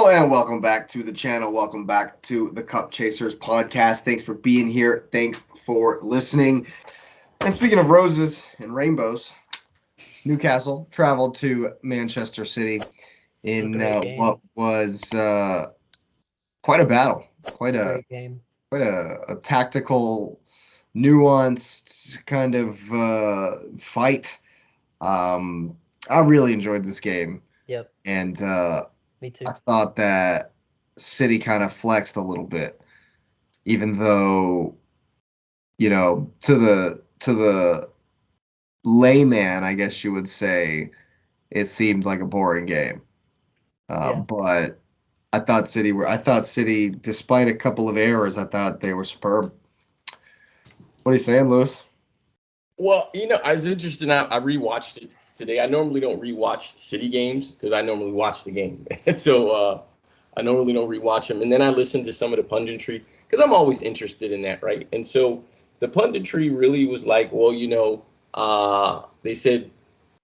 Hello and welcome back to the channel. Welcome back to the Cup Chasers podcast. Thanks for being here. Thanks for listening. And speaking of roses and rainbows, Newcastle traveled to Manchester City in what was quite a battle, quite a Great game. quite a tactical, nuanced kind of fight. I really enjoyed this game, Yep, and me too. I thought that City kind of flexed a little bit, even though, to the layman, I guess you would say, it seemed like a boring game. Yeah. But I thought City, despite a couple of errors, I thought they were superb. What are you saying, Lewis? Well, I was interested. I rewatched it today. I normally don't rewatch City games because I normally watch the game, and so I normally don't rewatch them. And then I listen to some of the punditry because I'm always interested in that, right? And so the punditry really was like, well, they said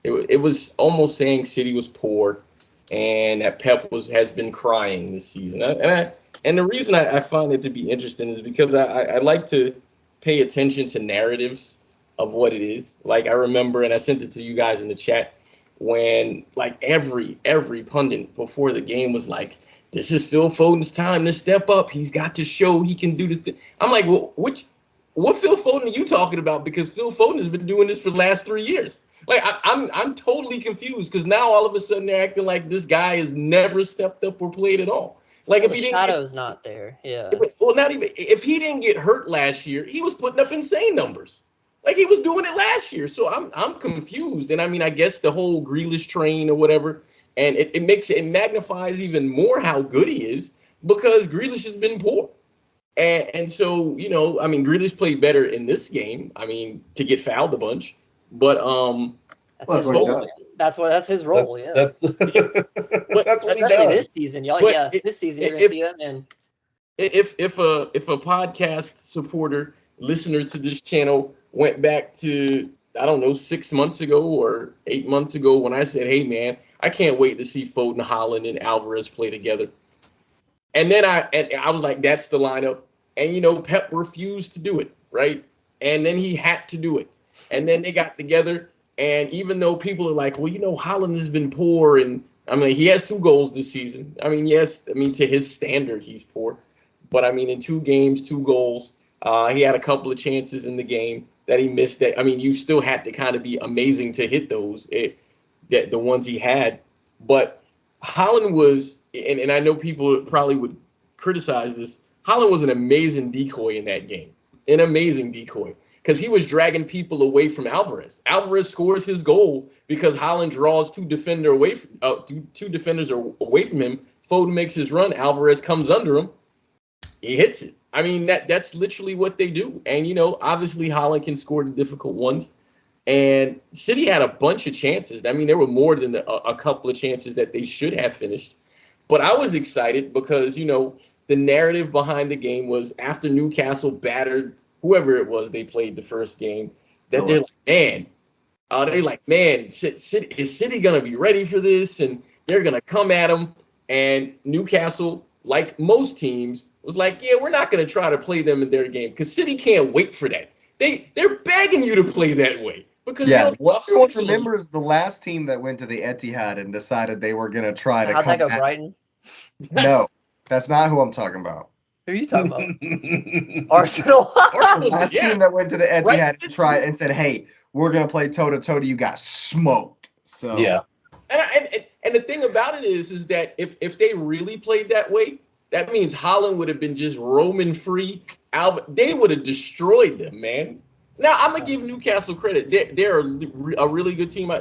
it was almost saying City was poor, and that Pep has been crying this season. And the reason I find it to be interesting is because I like to pay attention to narratives of what it is. Like I remember, and I sent it to you guys in the chat when like every pundit before the game was like, "This is Phil Foden's time to step up. He's got to show he can do the thing." I'm like, well, what Phil Foden are you talking about? Because Phil Foden has been doing this for the last 3 years. Like I'm totally confused because now all of a sudden they're acting like this guy has never stepped up or played at all. Like Well, if the he didn't shadow's not there. Yeah. well, not even if he didn't get hurt last year, he was putting up insane numbers. Like he was doing it last year. So I'm confused. And I mean, I guess the whole Grealish train or whatever, and it magnifies even more how good he is because Grealish has been poor. And so, I mean, Grealish played better in this game. I mean, to get fouled a bunch. But That's Well, his that's what he role. does. That's his role. Yeah. That's but that's what he Especially does. this season, y'all. But Yeah, it- this season you're gonna if see him, and if a podcast supporter listener to this channel went back to I don't know 6 months ago or 8 months ago when I said, "Hey man, I can't wait to see Foden, Holland, and Alvarez play together," and then I was like, "That's the lineup," and Pep refused to do it, right? And then he had to do it, and then they got together, and even though people are like, "Well, Holland has been poor," and I mean, he has 2 goals this season. I mean, yes, I mean to his standard, he's poor. But I mean, in 2 games, 2 goals. He had a couple of chances in the game that he missed. That I mean, you still had to kind of be amazing to hit those. The ones he had. But Holland was, and I know people probably would criticize this. Holland was an amazing decoy in that game, an amazing decoy because he was dragging people away from Alvarez. Alvarez scores his goal because Holland draws two defenders away from him. Foden makes his run. Alvarez comes under him, he hits it. I mean, that's literally what they do. And obviously Holland can score the difficult ones. And City had a bunch of chances. I mean, there were more than a couple of chances that they should have finished. But I was excited because the narrative behind the game was after Newcastle battered whoever it was they played the first game, that they're like, man, is City gonna be ready for this? And they're gonna come at them. And Newcastle, like most teams, was like, yeah, we're not gonna try to play them in their game because City can't wait for that. They're begging you to play that way because Yeah, they'll what drop everyone 6 on you. remembers the last team that went to the Etihad and decided they were going to try to how'd that come go, back. Brighton? No, that's not who I'm talking about. Who are you talking about? Arsenal. The Arsenal, last yeah. team that went to the Etihad Right. and tried and said, "Hey, we're gonna play toe to toe." You got smoked. So Yeah. And the thing about it is that if they really played that way, that means Holland would have been just roaming free. They would have destroyed them, man. Now I'm gonna give Newcastle credit. They're a really good team.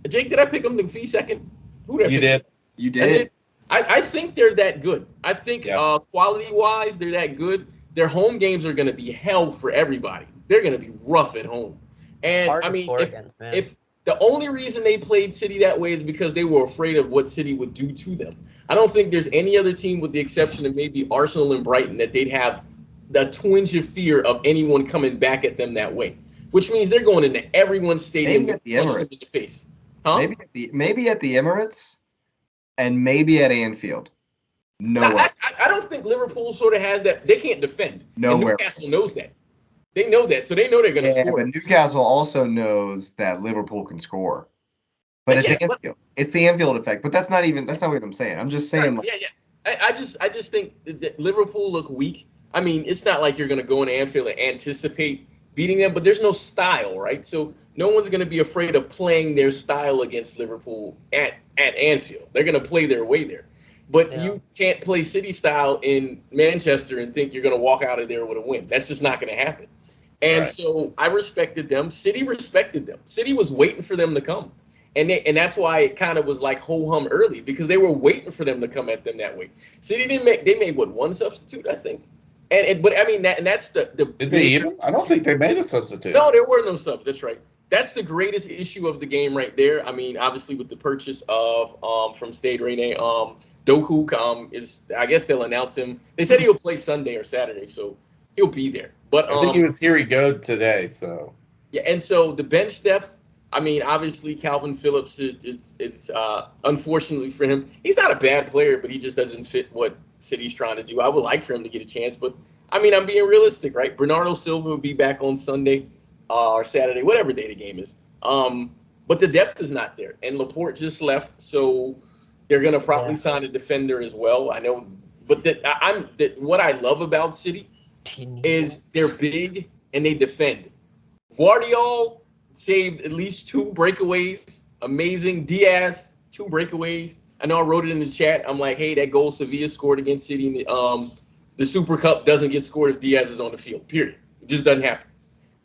Jake, did I pick them to be second? Who did I You pick? did. you I did. did. I think they're that good. I think Yeah. quality wise, they're that good. Their home games are going to be hell for everybody. They're going to be rough at home. And Hard I to mean, score against, man. if the only reason they played City that way is because they were afraid of what City would do to them. I don't think there's any other team, with the exception of maybe Arsenal and Brighton, that they'd have the twinge of fear of anyone coming back at them that way. Which means they're going into everyone's stadium Maybe at to the punch them Emirates. in the face. Huh? Maybe at the Emirates, and maybe at Anfield. Nowhere. I don't think Liverpool sort of has that. They can't defend. Nowhere. And Newcastle knows that. They know that, so they know they're going to score. But Newcastle also knows that Liverpool can score. But it's Anfield. It's the Anfield effect. But that's not what I'm saying. I'm just saying. Right, yeah. I just think that Liverpool look weak. I mean, it's not like you're going to go in Anfield and anticipate beating them, but there's no style, right? So no one's going to be afraid of playing their style against Liverpool at Anfield. They're going to play their way there. But you can't play City style in Manchester and think you're going to walk out of there with a win. That's just not going to happen. And so I respected them. City respected them. City was waiting for them to come. And that's why it kind of was like ho-hum early, because they were waiting for them to come at them that way. City they made what, one substitute, I think? But I mean, that's the Did they even? I don't think they made a substitute. No, there were no subs. That's right. That's the greatest issue of the game right there. I mean, obviously with the purchase of from Stade Rennais, Doku is, I guess they'll announce him. They said he'll play Sunday or Saturday, so he'll be there. But I think he was here. He go today. So yeah, and so the bench depth. I mean, obviously Calvin Phillips. It's unfortunately for him, he's not a bad player, but he just doesn't fit what City's trying to do. I would like for him to get a chance, but I mean, I'm being realistic, right? Bernardo Silva will be back on Sunday or Saturday, whatever day the game is. But the depth is not there, and Laporte just left, so they're gonna probably sign a defender as well. I know, but what I love about City is they're big and they defend. Guardiola saved at least 2 breakaways. Amazing. Diaz, 2 breakaways. I know I wrote it in the chat. I'm like, hey, that goal Sevilla scored against City in the Super Cup doesn't get scored if Diaz is on the field. Period. It just doesn't happen.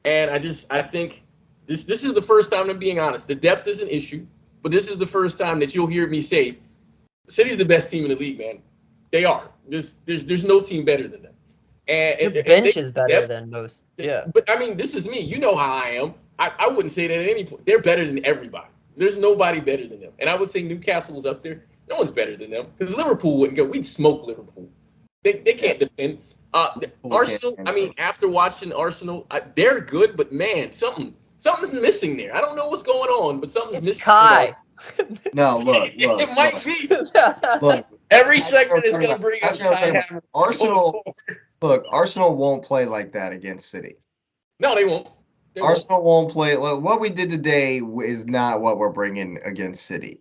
And I think this is the first time, I'm being honest. The depth is an issue, but this is the first time that you'll hear me say City's the best team in the league, man. They are. There's no team better than them. And your bench is better than most. Yeah. But I mean, this is me. You know how I am. I wouldn't say that at any point. They're better than everybody. There's nobody better than them. And I would say Newcastle was up there. No one's better than them, because Liverpool wouldn't go. We'd smoke Liverpool. They can't defend. Arsenal. I mean, after watching Arsenal, they're good, but man, something's missing there. I don't know what's going on, but something's missing. Kai. No, look. It might be. Look. every segment is going to bring up Kai Havertz. Arsenal. Look, Arsenal won't play like that against City. No, they won't. Arsenal won't play. What we did today is not what we're bringing against City,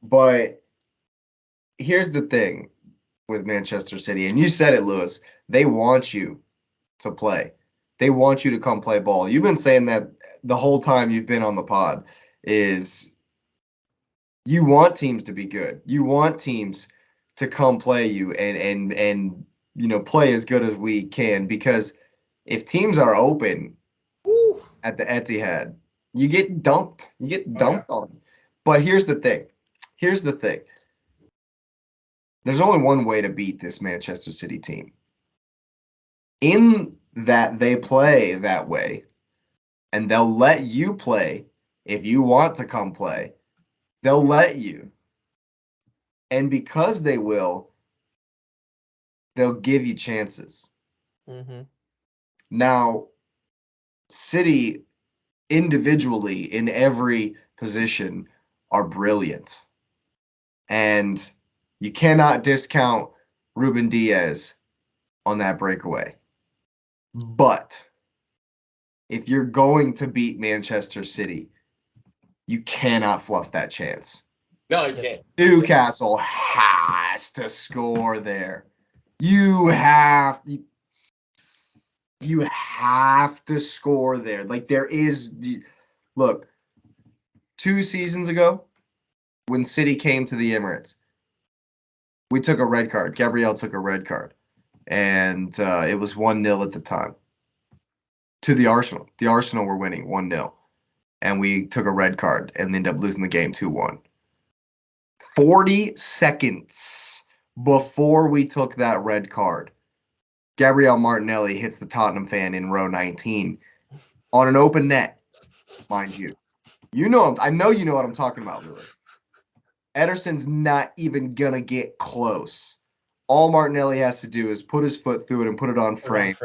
But here's the thing with Manchester City, and you said it, Lewis. They want you to play. They want you to come play ball. You've been saying that the whole time you've been on the pod. Is you want teams to be good. You want teams to come play you and play as good as we can, because if teams are open at the Etihad, you get dumped. You get dumped on. But here's the thing. There's only one way to beat this Manchester City team. In that they play that way, and they'll let you play if you want to come play. They'll let you. And because they will, they'll give you chances. Mm-hmm. Now, City individually in every position are brilliant. And you cannot discount Ruben Diaz on that breakaway. But if you're going to beat Manchester City, you cannot fluff that chance. No, you can't. Newcastle has to score there. You have to score there. Like, there is, look, 2 seasons ago, when City came to the Emirates, we took a red card. Gabriel took a red card. And it was 1-0 at the time to the Arsenal. The Arsenal were winning 1-0. And we took a red card and ended up losing the game 2-1. 40 seconds before we took that red card, Gabriel Martinelli hits the Tottenham fan in row 19 on an open net, mind you. I know you know what I'm talking about, Lewis. Ederson's not even going to get close. All Martinelli has to do is put his foot through it and put it on frame.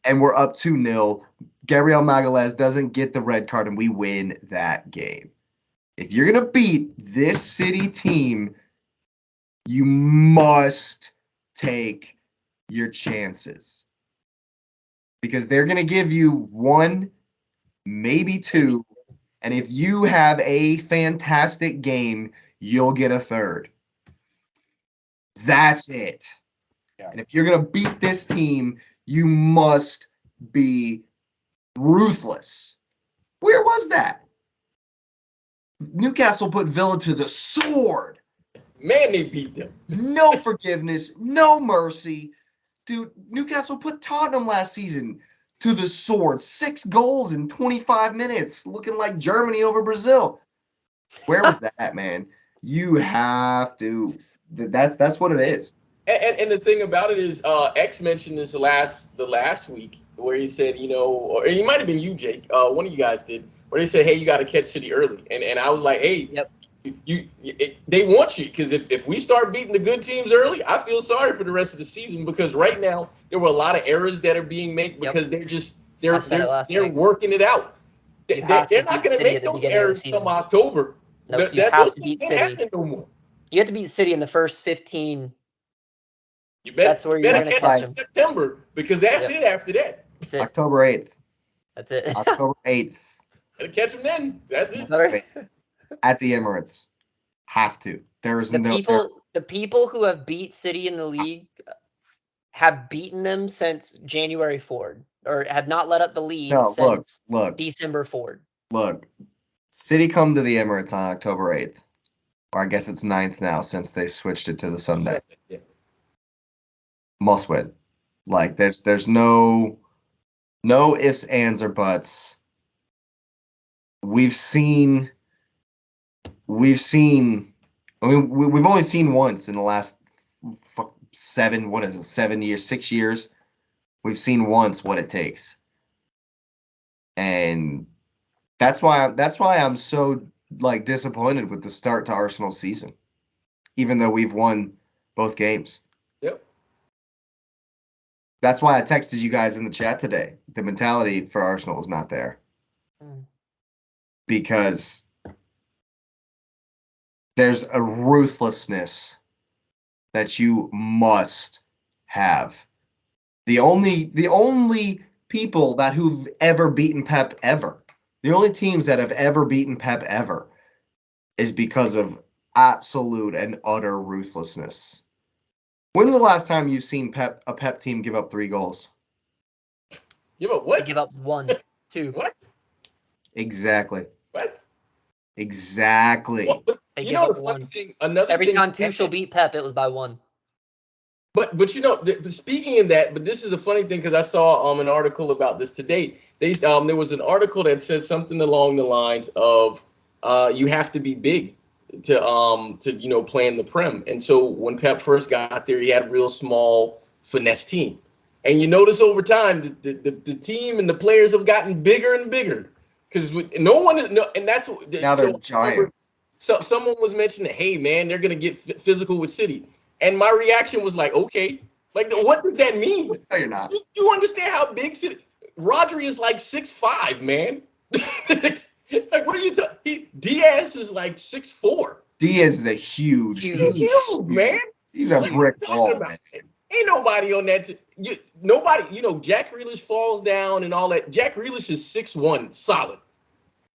And we're up 2-0. Gabriel Magalhaes doesn't get the red card, and we win that game. If you're going to beat this City team, You must take your chances because they're going to give you one, maybe two. And if you have a fantastic game, you'll get a third. That's it. Yeah. And if you're going to beat this team, you must be ruthless. Where was that? Newcastle put Villa to the sword. Man, they beat them. No forgiveness, no mercy. Dude, Newcastle put Tottenham last season to the sword. 6 goals in 25 minutes, looking like Germany over Brazil. Where was that, man? You have to. That's what it is. And the thing about it is, X mentioned this the last week where he said, or it might have been you, Jake. One of you guys did, where they said, "Hey, you got to catch City early," and I was like, "Hey, Yep. they want you because if we start beating the good teams early, I feel sorry for the rest of the season because right now there were a lot of errors that are being made because I said it last they're week. working it out. You have They're to not beat going to City make at the those beginning of the errors season. come October. No, you have Those to things beat ain't City. happening no more. You have to beat City in the first 15. You better, That's where you you're better gonna catch catch it in them. September because that's Yep. it after that. That's it. October 8th. That's it. October 8th. Better catch them then. That's it. Better- At the Emirates. Have to. There is the no. people who have beat City in the league have beaten them since January forward, or have not let up the lead No, since look. December forward. Look. City come to the Emirates on October 8th. Or I guess it's 9th now since they switched it to the Sunday. Yeah. Must win. Like there's no ifs, ands, or buts. We've seen. I mean, we've only seen once in the last 7. What is it? 7 years, 6 years. We've seen once what it takes, and that's why I'm so disappointed with the start to Arsenal season, even though we've won both games. Yep. That's why I texted you guys in the chat today. The mentality for Arsenal is not there because there's a ruthlessness that you must have. The only people who've ever beaten Pep ever, the only teams that have ever beaten Pep ever is because of absolute and utter ruthlessness. When's the last time you've seen a Pep team give up 3 goals? Give up They what? give up 1, 2. What? Exactly. What? Exactly. Well, but They you give know up the funny 1. thing. Another Every thing. time Tuchel beat Pep, it was by 1. But speaking of that, but this is a funny thing because I saw an article about this today. There was an article that said something along the lines of you have to be big to play in the Prem. And so when Pep first got there, he had a real small finesse team. And you notice over time the team and the players have gotten bigger and bigger because no one and that's Now they're giants. So someone was mentioning, hey man, they're gonna get physical with City. And my reaction was like, okay, like what does that mean? No, you're not. You understand how big City? Rodri is like 6'5", man. Like what are you talking? Diaz is like 6'4". Diaz is a huge. He's huge, man. He's a What are you brick talking wall, about? man. Ain't nobody on that. Nobody. Jack Grealish falls down and all that. Jack Grealish is 6'1", solid.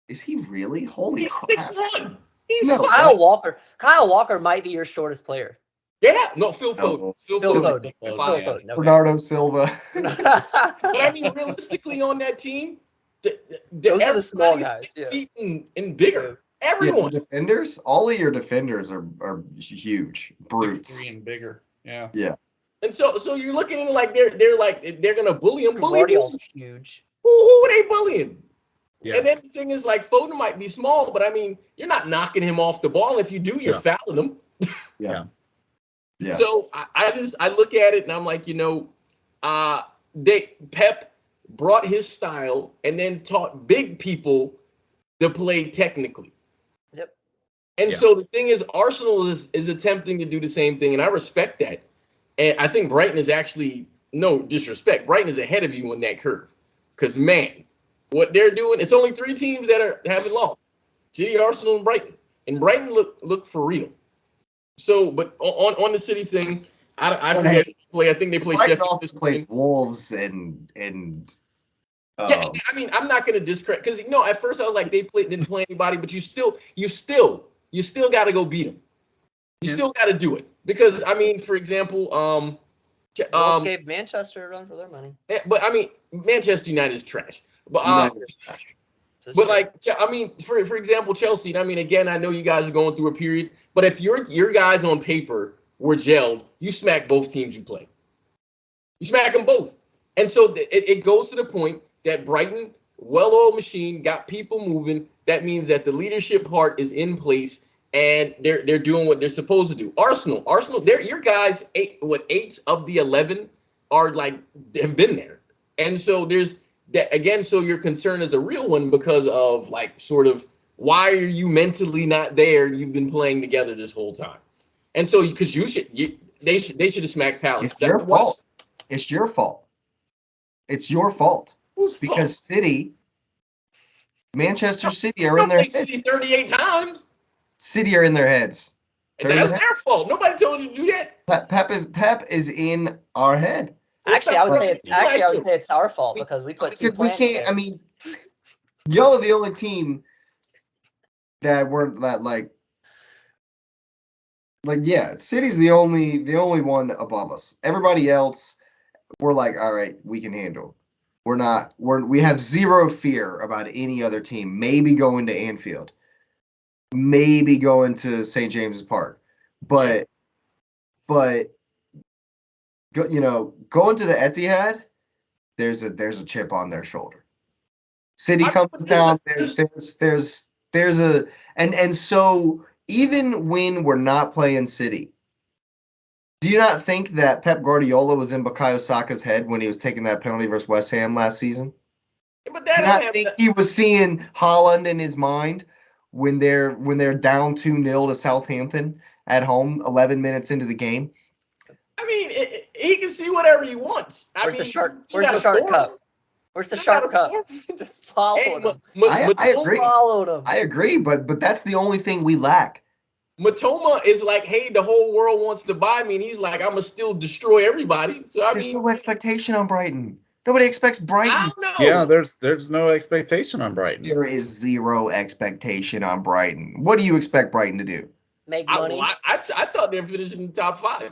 Is he really? Holy He's crap. 6'1". He's No. solid. Kyle Walker might be your shortest player. Yeah, no, Phil Foden. No. Phil Phil Foden. Foden. Fine. Phil Foden. Okay. Bernardo Silva. But I mean, realistically, on that team, Those are the small everybody's guys, 6 yeah. feet and bigger. Yeah, Everyone. the defenders, all of your defenders are huge, brutes. 6'3" and bigger. Yeah. Yeah. And so you're looking at it like they're gonna bully him. Bully Guardiola's who? huge. Who are they bullying? Yeah. And then the thing is, like, Foden might be small, but I mean, you're not knocking him off the ball. If you do, you're fouling him. Yeah. Yeah. So I look at it and I'm like, Pep brought his style and then taught big people to play technically. Yep. And so the thing is, Arsenal is attempting to do the same thing, and I respect that. And I think Brighton is actually, no disrespect, Brighton is ahead of you on that curve. Because, man, what they're doing, it's only 3 teams that haven't lost. City, Arsenal, and Brighton. And Brighton look for real. So, but on the City thing, I But forget hey, who they play. I think they play Brighton Sheffield also this played weekend. Wolves and Yeah, I mean, I'm not going to discredit because at first I was like they didn't play anybody, but you still got to go beat them. You still got to do it because I mean, for example, Wolves gave Manchester a run for their money. but I mean, Manchester United is trash. But United is trash. but like I mean, for example, Chelsea. I mean, again, I know you guys are going through a period, but if your guys on paper were gelled, you smack both teams you play. You smack them both, and so it goes to the point that Brighton, well-oiled machine, got people moving. That means that the leadership part is in place, and they're doing what they're supposed to do. Arsenal, your guys, 8 of the 11 are like have been there, and so there's that again. So your concern is a real one because of like sort of why are you mentally not there? You've been playing together this whole time, and so because they should have smacked Palace. It's your fault. It's your fault. It's your fault. Whose fault? Because Manchester City are in their heads. City 38 times. City are in their heads. That's their fault. Nobody told you to do that. Pep is in our head. Actually, I would say it's our fault because we put two plants there. I mean, y'all are the only team that were that like yeah, City's the only one above us. Everybody else, we're like, all right, we can handle. We have zero fear about any other team. Maybe going to Anfield, maybe going to St. James's Park, but going to the Etihad, there's a chip on their shoulder. City comes to town. There's a and so even when we're not playing City, do you not think that Pep Guardiola was in Bukayo Saka's head when he was taking that penalty versus West Ham last season? But do you not think he was seeing Haaland in his mind when they're down 2-0 to Southampton at home, 11 minutes into the game? I mean, he can see whatever he wants. Where's the Shark Cup? Where's the Shark Cup? Just followed him. I agree. Followed him. I agree, but that's the only thing we lack. Matoma is like, hey, the whole world wants to buy me, and he's like, I'm gonna still destroy everybody. So there's no expectation on Brighton. Nobody expects Brighton. I don't know. Yeah, there's no expectation on Brighton. There is zero expectation on Brighton. What do you expect Brighton to do? Make money. I thought they were finishing in the top 5.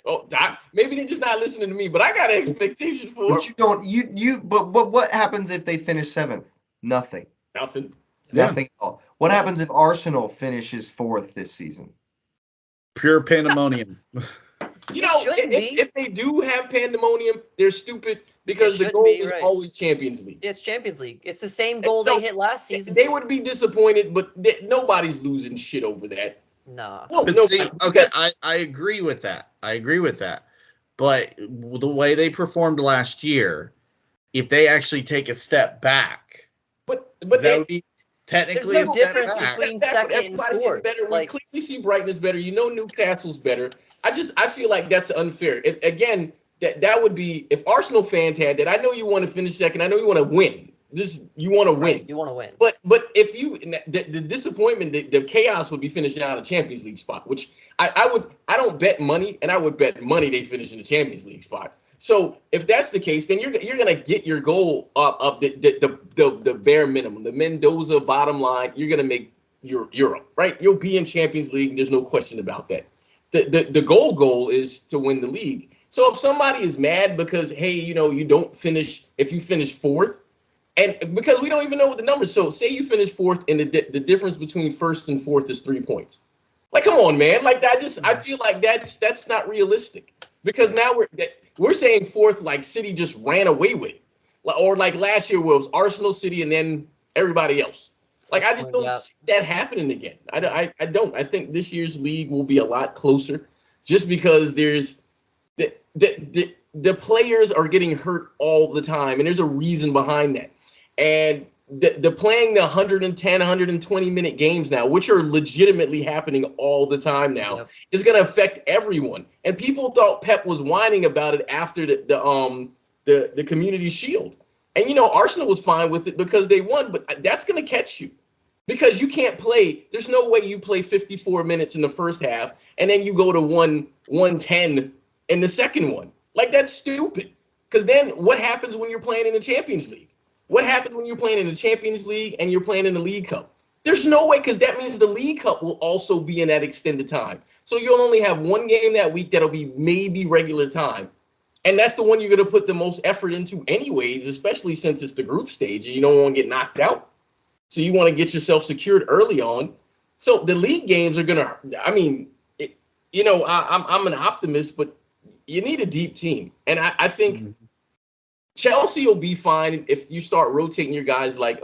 Oh, maybe they're just not listening to me, but I got an expectation for. But you don't. But what happens if they finish 7th? Nothing. Nothing. Nothing at all. What happens if Arsenal finishes 4th this season? Pure pandemonium. If they do have pandemonium, they're stupid because the goal is always Champions League. It's Champions League. It's the same goal they hit last season. They would be disappointed, but nobody's losing shit over that. Nah. I agree with that. But the way they performed last year, if they actually take a step back, but that would be technically there's no difference between second and fourth. We clearly see Brighton is better. Newcastle's better. I feel like that's unfair. Again, that would be if Arsenal fans had that. I know you want to finish second. I know you want to win. You want to win. You want to win. But if the disappointment, the chaos would be finishing out a Champions League spot, which I don't bet money, and I would bet money they finish in the Champions League spot. So if that's the case, then you're gonna get your goal up the bare minimum, the Mendoza bottom line. You're gonna make your Europe, right? You'll be in Champions League. There's no question about that. The goal is to win the league. So if somebody is mad because hey, you don't finish, if you finish 4th. And because we don't even know what the numbers. So say you finish 4th, and the difference between 1st and 4th is 3 points. Like, come on, man. Like that. I feel like that's not realistic because now we're saying 4th, like City just ran away with it, or like last year where it was Arsenal, City, and then everybody else. Like I just don't see that happening again. I don't. I think this year's league will be a lot closer, just because there's the players are getting hurt all the time, and there's a reason behind that. And the playing the 110, 120-minute games now, which are legitimately happening all the time now, is going to affect everyone. And people thought Pep was whining about it after the Community Shield. And, Arsenal was fine with it because they won, but that's going to catch you. Because you can't play. There's no way you play 54 minutes in the first half and then you go to 110 in the second one. Like, that's stupid. Because then what happens when you're playing in the Champions League? What happens when you're playing in the Champions League and you're playing in the League Cup? There's no way, because that means the League Cup will also be in that extended time. So you'll only have one game that week that'll be maybe regular time. And that's the one you're going to put the most effort into anyways, especially since it's the group stage and you don't want to get knocked out. So you want to get yourself secured early on. So the league games are going to, I mean, I'm an optimist, but you need a deep team. And I think Chelsea will be fine if you start rotating your guys like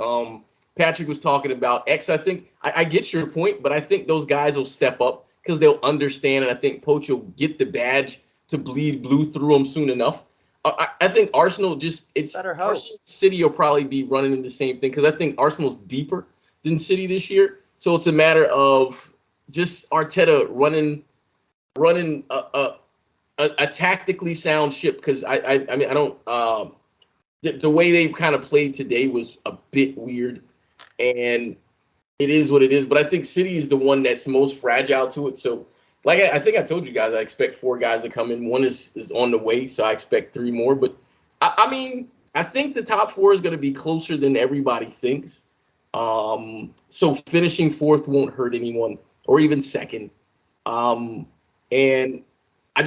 Patrick was talking about. I think I get your point, but I think those guys will step up because they'll understand. And I think Poch will get the badge to bleed blue through them soon enough. I think Arsenal Arsenal City will probably be running in the same thing because I think Arsenal's deeper than City this year. So it's a matter of just Arteta running a tactically sound ship because I mean I don't the way they kind of played today was a bit weird and it is what it is. But I think City is the one that's most fragile to it. So. Like I think I told you guys, I expect 4 guys to come in. 1 is on the way, so I expect 3 more. But I mean, I think the top 4 is going to be closer than everybody thinks. So finishing 4th won't hurt anyone, or even 2nd. And I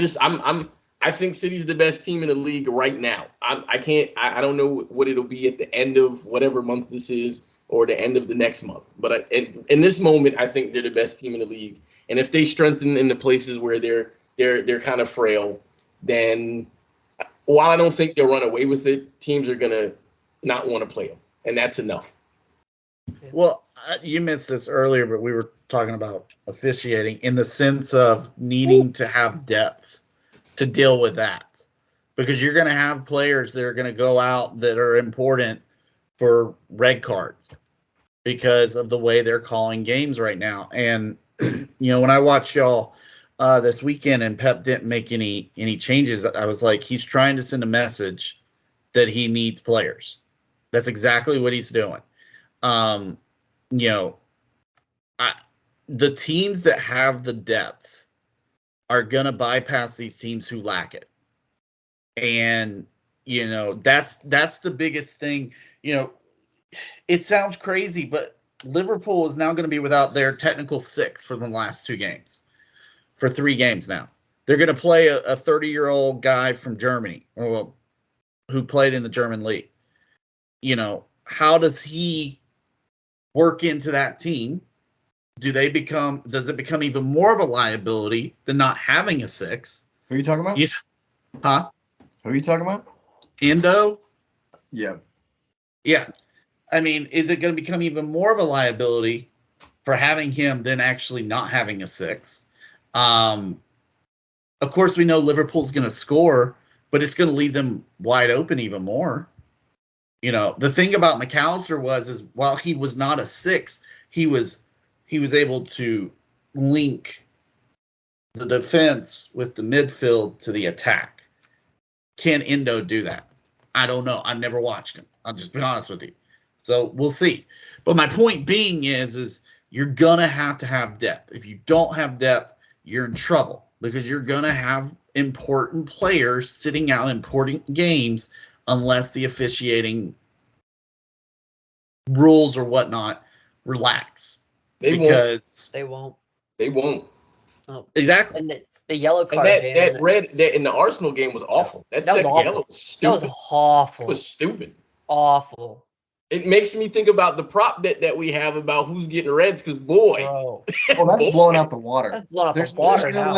think City's the best team in the league right now. I don't know what it'll be at the end of whatever month this is, or the end of the next month. But in this moment, I think they're the best team in the league. And if they strengthen in the places where they're kind of frail, then while I don't think they'll run away with it, teams are gonna not want to play them, and that's enough. Well, you missed this earlier, but we were talking about officiating in the sense of needing to have depth to deal with that, because you're going to have players that are going to go out that are important for red cards because of the way they're calling games right now. And when I watched y'all this weekend and Pep didn't make any changes, I was like, he's trying to send a message that he needs players. That's exactly what he's doing. The teams that have the depth are going to bypass these teams who lack it. And, that's the biggest thing. It sounds crazy, but Liverpool is now going to be without their technical 6 for the last 2 games, for 3 games now. They're going to play a 30-year-old guy from Germany, who played in the German league. How does he work into that team? Does it become even more of a liability than not having a 6? Who are you talking about? Huh? Who are you talking about? Endo? Yeah. Yeah. I mean, is it going to become even more of a liability for having him than actually not having a 6? Of course, we know Liverpool's going to score, but it's going to leave them wide open even more. The thing about McAllister is while he was not a 6, he was able to link the defense with the midfield to the attack. Can Endo do that? I don't know. I've never watched him. I'll just be honest with you. So we'll see. But my point being is you're going to have depth. If you don't have depth, you're in trouble because you're going to have important players sitting out important games unless the officiating rules or whatnot relax. They won't. Oh. Exactly. And the yellow card. And that red in the Arsenal game was awful. That was awful. Yellow was stupid. That was awful. It was stupid. Awful. It makes me think about the prop bet that we have about who's getting reds because, boy. Bro. Well, that's blowing out the water. That's blowing out the water now.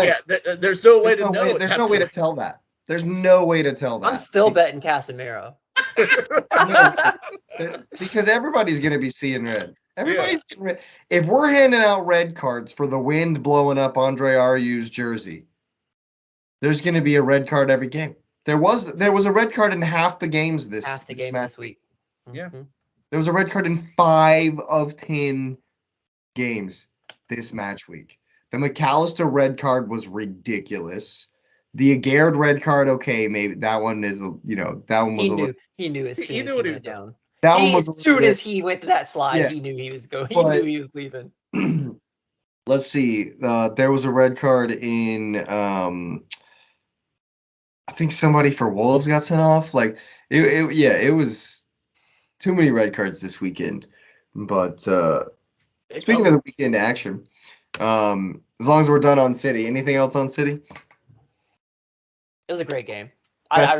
There's no way to know. There's no way to tell that. There's no way to tell that. I'm still betting Casemiro. Because everybody's going to be seeing red. Everybody's getting red. If we're handing out red cards for the wind blowing up Andre Ayew's jersey, there's going to be a red card every game. There was a red card in half the games this week. Yeah. Mm-hmm. There was a red card in 5 of 10 games this match week. The McAllister red card was ridiculous. The Aguerd red card, okay, maybe that one is, that one was he knew his CNC went down. That one was As a little soon bit- as he went to that slide, Yeah. he knew he was going. He But- knew he was leaving. Let's see. There was a red card in. I think somebody for Wolves got sent off. Like it was too many red cards this weekend. But speaking of the weekend action, as long as we're done on City, anything else on City? It was a great game. Best-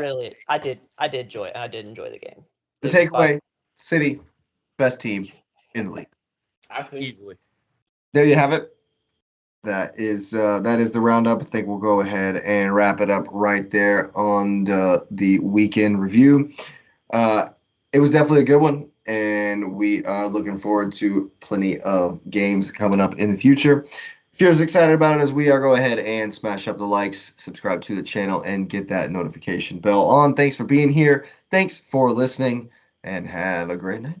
I did enjoy it. I did enjoy the game. The It was fun. takeaway: City, best team in the league. I think Easily. There you have it. That is the roundup. I think we'll go ahead and wrap it up right there on the weekend review. It was definitely a good one, and we are looking forward to plenty of games coming up in the future. If you're as excited about it as we are, go ahead and smash up the likes, subscribe to the channel, and get that notification bell on. Thanks for being here. Thanks for listening, and have a great night.